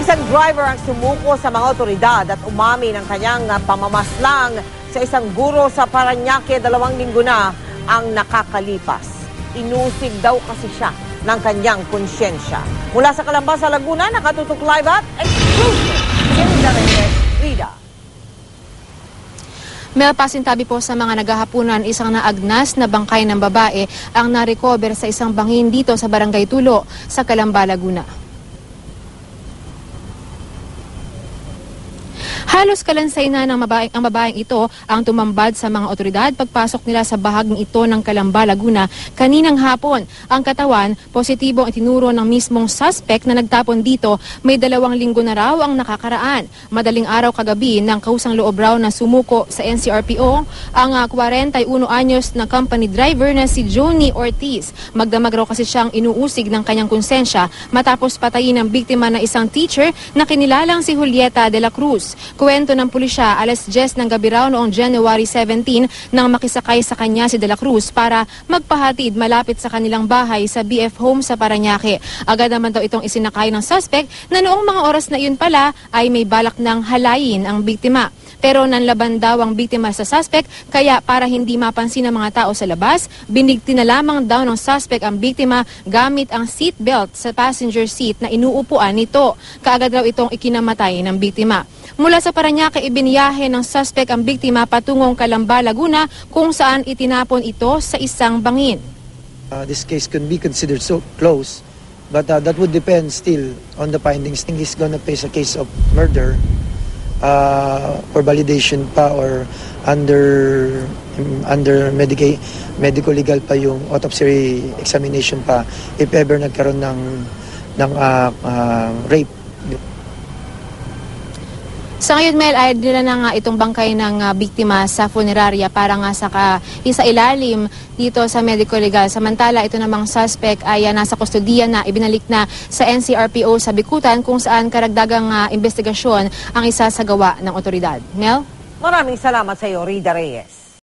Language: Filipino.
Isang driver ang sumuko sa mga otoridad at umami ng kanyang pamamaslang sa isang guro sa Parañaque 2 linggo na ang nakakalipas. Inusig daw kasi siya ng kanyang konsyensya. Mula sa Calamba sa Laguna, nakatutok live at exclusive. Rida. Mel, pasintabi po sa mga naghahapunan, isang naagnas na bangkay ng babae ang na-recover sa isang bangin dito sa Barangay Tulo sa Calamba, Laguna. Halos kalansay na ang babaeng ito ang tumambad sa mga otoridad pagpasok nila sa bahaging ito ng Calamba, Laguna kaninang hapon. Ang katawan, positibo ang itinuro ng mismong suspect na nagtapon dito. May 2 linggo na raw ang nakakaraan. Madaling araw kagabi ng kausang loob raw na sumuko sa NCRPO ang 41 anyos na company driver na si Johnny Ortiz. Magdamag raw kasi siyang inuusig ng kanyang konsensya matapos patayin ng biktima na isang teacher na kinilalang si Julieta de la Cruz. Kwento ng pulisya, alas 10 ng gabi raw noong January 17 nang makisakay sa kanya si De La Cruz para magpahatid malapit sa kanilang bahay sa BF Home sa Parañaque. Agad naman daw itong isinakay ng suspect na noong mga oras na iyon pala ay may balak ng halayin ang biktima. Pero nanlaban daw ang biktima sa suspect kaya para hindi mapansin ng mga tao sa labas, binigti na lamang daw ng suspect ang biktima gamit ang seatbelt sa passenger seat na inuupuan nito. Kaagad raw itong ikinamatay ng biktima. Mula sa Parañaque, ibiniyahe ng suspect ang biktima patungong Calamba, Laguna kung saan itinapon ito sa isang bangin. This case can be considered so close, but that would depend still on the findings. I think he's gonna face a case of murder for validation pa or under medical legal pa yung autopsy examination pa if ever nagkaroon ng rape. Sa ngayon, Mel, ay dila na nga itong bangkay ng biktima sa funeraria para nga sa isa-ilalim dito sa medical legal. Samantala, ito namang suspect ay nasa kustodiya na ibinalik na sa NCRPO sa Bikutan kung saan karagdagang investigasyon ang isasagawa ng otoridad. Mel? Maraming salamat sa iyo, Rida Reyes.